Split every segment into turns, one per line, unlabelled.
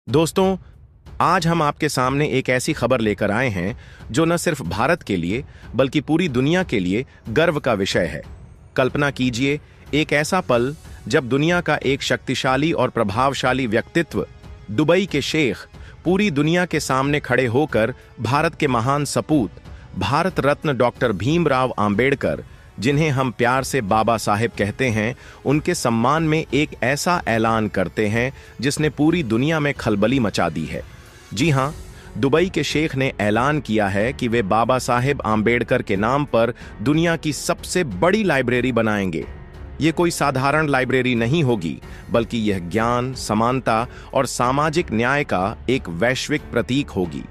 दोस्तों, आज हम आपके सामने एक ऐसी खबर लेकर आए हैं जो न सिर्फ भारत के लिए बल्कि पूरी दुनिया के लिए गर्व का विषय है। कल्पना कीजिए, एक ऐसा पल जब दुनिया का एक शक्तिशाली और प्रभावशाली व्यक्तित्व, दुबई के शेख, पूरी दुनिया के सामने खड़े होकर भारत के महान सपूत, भारत रत्न डॉक्टर भीमराव आंबेडकर, जिन्हें हम प्यार से बाबा साहेब कहते हैं, उनके सम्मान में एक ऐसा ऐलान करते हैं जिसने पूरी दुनिया में खलबली मचा दी है। जी हां, दुबई के शेख ने ऐलान किया है कि वे बाबा साहेब आंबेडकर के नाम पर दुनिया की सबसे बड़ी लाइब्रेरी बनाएंगे। ये कोई साधारण लाइब्रेरी नहीं होगी, बल्कि यह ज्ञान, समानता और सामाजिक न्याय का एक वैश्विक प्रतीक होगी।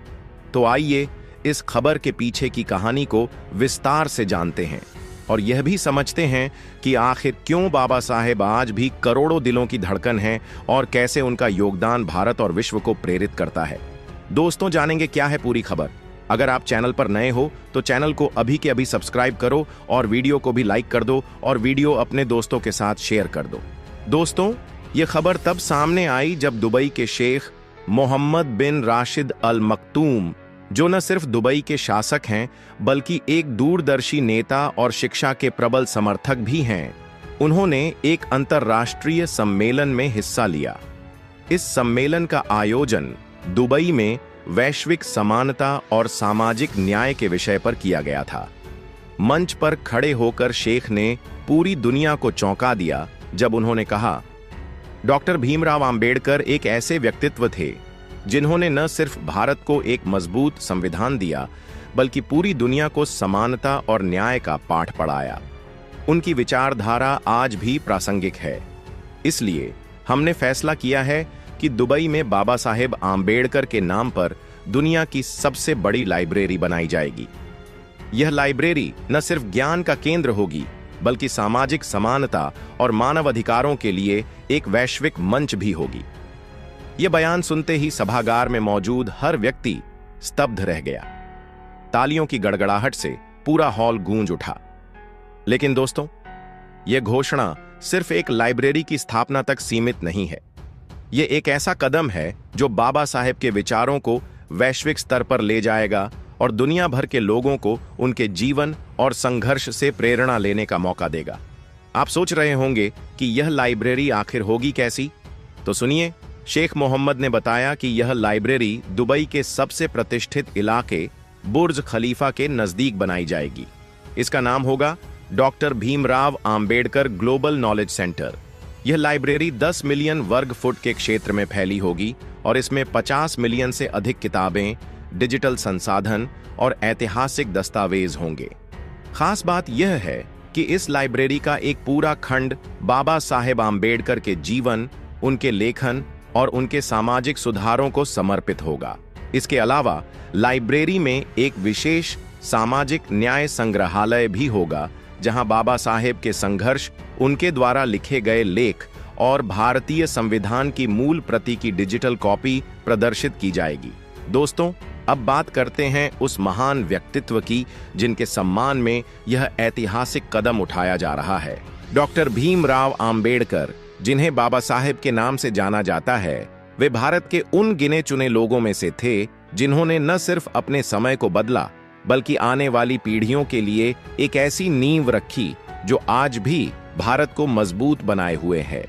तो आइए इस खबर के पीछे की कहानी को विस्तार से जानते हैं और यह भी समझते हैं कि आखिर क्यों बाबा साहेब आज भी करोड़ों दिलों की धड़कन हैं और कैसे उनका योगदान भारत और विश्व को प्रेरित करता है। दोस्तों, जानेंगे क्या है पूरी खबर। अगर आप चैनल पर नए हो तो चैनल को अभी के अभी सब्सक्राइब करो और वीडियो को भी लाइक कर दो और वीडियो अपने दोस्तों के साथ शेयर कर दो। दोस्तों, ये खबर तब सामने आई जब दुबई के शेख मोहम्मद बिन राशिद अल मक्तूम, जो न सिर्फ दुबई के शासक हैं बल्कि एक दूरदर्शी नेता और शिक्षा के प्रबल समर्थक भी हैं, उन्होंने एक अंतर्राष्ट्रीय सम्मेलन में हिस्सा लिया। इस सम्मेलन का आयोजन दुबई में वैश्विक समानता और सामाजिक न्याय के विषय पर किया गया था। मंच पर खड़े होकर शेख ने पूरी दुनिया को चौंका दिया जब उन्होंने कहा, डॉक्टर भीमराव आंबेडकर एक ऐसे व्यक्तित्व थे जिन्होंने न सिर्फ भारत को एक मजबूत संविधान दिया बल्कि पूरी दुनिया को समानता और न्याय का पाठ पढ़ाया। उनकी विचारधारा आज भी प्रासंगिक है। इसलिए हमने फैसला किया है कि दुबई में बाबा साहेब आंबेडकर के नाम पर दुनिया की सबसे बड़ी लाइब्रेरी बनाई जाएगी। यह लाइब्रेरी न सिर्फ ज्ञान का केंद्र होगी बल्कि सामाजिक समानता और मानव अधिकारों के लिए एक वैश्विक मंच भी होगी। यह बयान सुनते ही सभागार में मौजूद हर व्यक्ति स्तब्ध रह गया। तालियों की गड़गड़ाहट से पूरा हॉल गूंज उठा। लेकिन दोस्तों, यह घोषणा सिर्फ एक लाइब्रेरी की स्थापना तक सीमित नहीं है। यह एक ऐसा कदम है जो बाबा साहेब के विचारों को वैश्विक स्तर पर ले जाएगा और दुनिया भर के लोगों को उनके जीवन और संघर्ष से प्रेरणा लेने का मौका देगा। आप सोच रहे होंगे कि यह लाइब्रेरी आखिर होगी कैसी? तो सुनिए, शेख मोहम्मद ने बताया कि यह लाइब्रेरी दुबई के सबसे प्रतिष्ठित इलाके बुर्ज खलीफा के नजदीक बनाई जाएगी। इसका नाम होगा doctor Bhimrao Ambedkar global knowledge centre. यह लाइब्रेरी 10 मिलियन वर्ग फुट के क्षेत्र में फैली होगी और इसमें 50 मिलियन से अधिक किताबें, डिजिटल संसाधन और ऐतिहासिक दस्तावेज होंगे। खास बात यह है कि इस लाइब्रेरी का एक पूरा खंड बाबा साहेब आंबेडकर के जीवन, उनके लेखन और उनके सामाजिक सुधारों को समर्पित होगा। इसके अलावा लाइब्रेरी में एक विशेष सामाजिक न्याय संग्रहालय भी होगा, जहां बाबा साहेब के संघर्ष, उनके द्वारा लिखे गए लेख और भारतीय संविधान की मूल प्रति की डिजिटल कॉपी प्रदर्शित की जाएगी। दोस्तों, अब बात करते हैं उस महान व्यक्तित्व की जिनके सम्मान में यह ऐतिहासिक कदम उठाया जा रहा है। डॉक्टर भीमराव आंबेडकर, जिन्हें बाबा साहेब के नाम से जाना जाता है, वे भारत के उन गिने चुने लोगों में से थे जिन्होंने न सिर्फ अपने समय को बदला बल्कि आने वाली पीढ़ियों के लिए एक ऐसी नींव रखी जो आज भी भारत को मजबूत बनाए हुए है।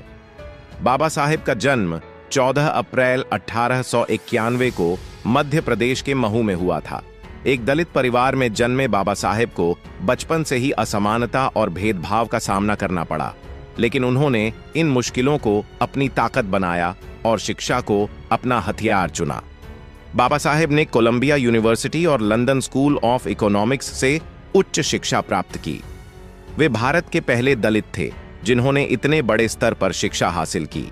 बाबा साहेब का जन्म 14 अप्रैल 1891 को मध्य प्रदेश के महू में हुआ था। एक दलित परिवार में जन्मे बाबा साहेब को बचपन से ही असमानता और भेदभाव का सामना करना पड़ा, लेकिन उन्होंने इन मुश्किलों को अपनी ताकत बनाया और शिक्षा को अपना हथियार चुना। बाबा साहेब ने कोलंबिया यूनिवर्सिटी और लंदन स्कूल ऑफ इकोनॉमिक्स से उच्च शिक्षा प्राप्त की। वे भारत के पहले दलित थे जिन्होंने इतने बड़े स्तर पर शिक्षा हासिल की।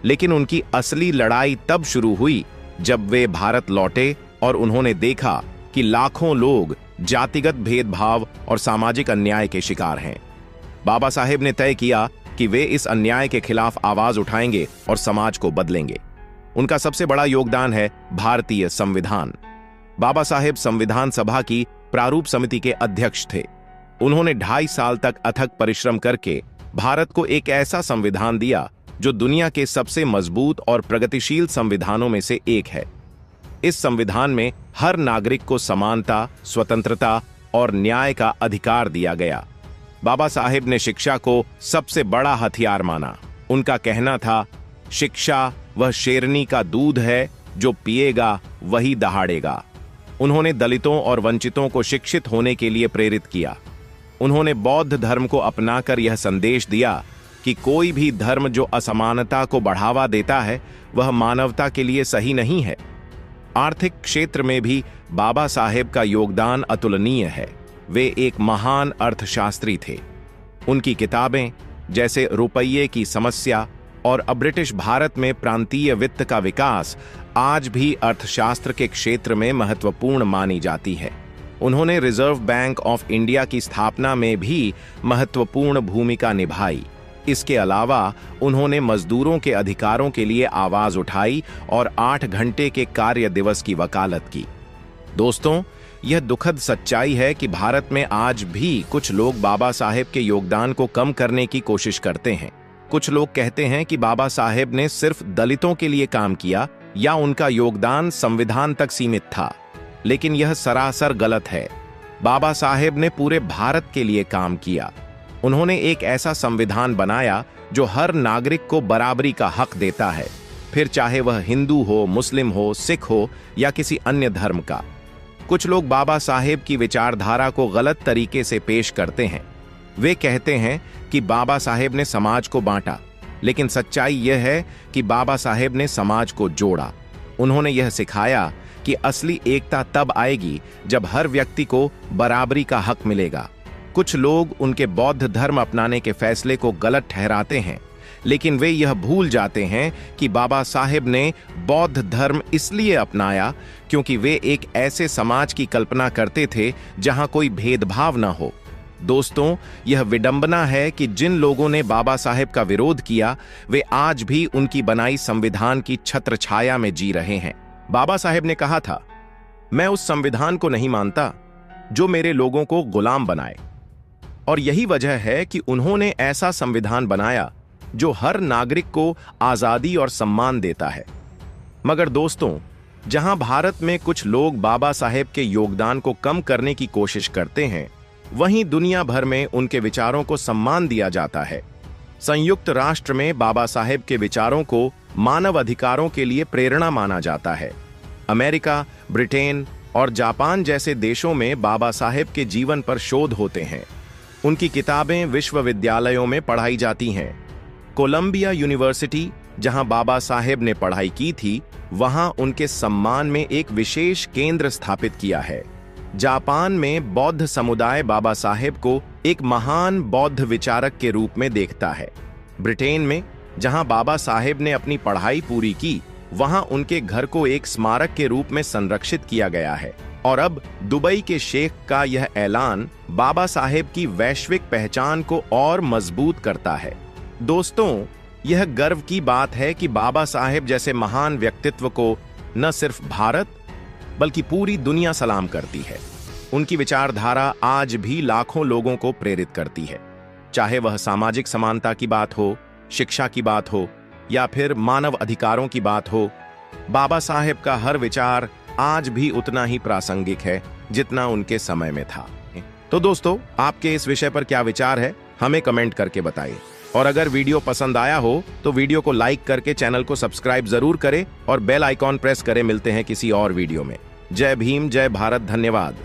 लेकिन उनकी असली लड़ाई तब शुरू हुई जब वे भारत लौटे और उन्होंने देखा कि लाखों लोग जातिगत भेदभाव और सामाजिक अन्याय के शिकार हैं। बाबा साहेब ने तय किया कि वे इस अन्याय के खिलाफ आवाज उठाएंगे और समाज को बदलेंगे। उनका सबसे बड़ा योगदान है भारतीय संविधान। बाबा साहेब संविधान सभा की प्रारूप समिति के अध्यक्ष थे। उन्होंने 2.5 साल तक अथक परिश्रम करके भारत को एक ऐसा संविधान दिया जो दुनिया के सबसे मजबूत और प्रगतिशील संविधानों में से एक है। इस संविधान में हर नागरिक को समानता, स्वतंत्रता और न्याय का अधिकार दिया गया। बाबा साहेब ने शिक्षा को सबसे बड़ा हथियार माना। उनका कहना था, शिक्षा वह शेरनी का दूध है, जो पिएगा वही दहाड़ेगा। उन्होंने दलितों और वंचितों को शिक्षित होने के लिए प्रेरित किया। उन्होंने बौद्ध धर्म को अपनाकर यह संदेश दिया कि कोई भी धर्म जो असमानता को बढ़ावा देता है वह मानवता के लिए सही नहीं है। आर्थिक क्षेत्र में भी बाबा साहेब का योगदान अतुलनीय है। वे एक महान अर्थशास्त्री थे। उनकी किताबें जैसे रुपये की समस्या और ब्रिटिश भारत में प्रांतीय वित्त का विकास आज भी अर्थशास्त्र के क्षेत्र में महत्वपूर्ण मानी जाती है। उन्होंने रिजर्व बैंक ऑफ इंडिया की स्थापना में भी महत्वपूर्ण भूमिका निभाई। इसके अलावा उन्होंने मजदूरों के अधिकारों के लिए आवाज उठाई और 8 घंटे के कार्य दिवस की वकालत की। दोस्तों, यह दुखद सच्चाई है कि भारत में आज भी कुछ लोग बाबा साहेब के योगदान को कम करने की कोशिश करते हैं। कुछ लोग कहते हैं कि बाबा साहेब ने सिर्फ दलितों के लिए काम किया या उनका योगदान संविधान तक सीमित था, लेकिन यह सरासर गलत है। बाबा साहेब ने पूरे भारत के लिए काम किया। उन्होंने एक ऐसा संविधान बनाया जो हर नागरिक को बराबरी का हक देता है, फिर चाहे वह हिंदू हो, मुस्लिम हो, सिख हो या किसी अन्य धर्म का। कुछ लोग बाबा साहेब की विचारधारा को गलत तरीके से पेश करते हैं। वे कहते हैं कि बाबा साहेब ने समाज को बांटा, लेकिन सच्चाई यह है कि बाबा साहेब ने समाज को जोड़ा। उन्होंने यह सिखाया कि असली एकता तब आएगी जब हर व्यक्ति को बराबरी का हक मिलेगा। कुछ लोग उनके बौद्ध धर्म अपनाने के फैसले को गलत ठहराते हैं, लेकिन वे यह भूल जाते हैं कि बाबा साहेब ने बौद्ध धर्म इसलिए अपनाया क्योंकि वे एक ऐसे समाज की कल्पना करते थे जहां कोई भेदभाव न हो। दोस्तों, यह विडंबना है कि जिन लोगों ने बाबा साहेब का विरोध किया वे आज भी उनकी बनाई संविधान की छत्रछाया में जी रहे हैं। बाबा साहेब ने कहा था, मैं उस संविधान को नहीं मानता जो मेरे लोगों को गुलाम बनाए। और यही वजह है कि उन्होंने ऐसा संविधान बनाया जो हर नागरिक को आजादी और सम्मान देता है। मगर दोस्तों, जहां भारत में कुछ लोग बाबा साहेब के योगदान को कम करने की कोशिश करते हैं, वहीं दुनिया भर में उनके विचारों को सम्मान दिया जाता है। संयुक्त राष्ट्र में बाबा साहेब के विचारों को मानव अधिकारों के लिए प्रेरणा माना जाता है। अमेरिका, ब्रिटेन और जापान जैसे देशों में बाबा साहेब के जीवन पर शोध होते हैं। उनकी किताबें विश्वविद्यालयों में पढ़ाई जाती हैं। कोलंबिया यूनिवर्सिटी, जहां बाबा साहेब ने पढ़ाई की थी, वहां उनके सम्मान में एक विशेष केंद्र स्थापित किया है। जापान में बौद्ध समुदाय बाबा साहेब को एक महान बौद्ध विचारक के रूप में देखता है। ब्रिटेन में, जहां बाबा साहेब ने अपनी पढ़ाई पूरी की, वहां उनके घर को एक स्मारक के रूप में संरक्षित किया गया है। और अब दुबई के शेख का यह ऐलान बाबा साहेब की वैश्विक पहचान को और मजबूत करता है। दोस्तों, यह गर्व की बात है कि बाबा साहेब जैसे महान व्यक्तित्व को न सिर्फ भारत बल्कि पूरी दुनिया सलाम करती है। उनकी विचारधारा आज भी लाखों लोगों को प्रेरित करती है। चाहे वह सामाजिक समानता की बात हो, शिक्षा की बात हो या फिर मानव अधिकारों की बात हो, बाबा साहेब का हर विचार आज भी उतना ही प्रासंगिक है जितना उनके समय में था। तो दोस्तों, आपके इस विषय पर क्या विचार है, हमें कमेंट करके बताइए। और अगर वीडियो पसंद आया हो तो वीडियो को लाइक करके चैनल को सब्सक्राइब जरूर करें और बेल आइकॉन प्रेस करें। मिलते हैं किसी और वीडियो में। जय भीम, जय भारत, धन्यवाद।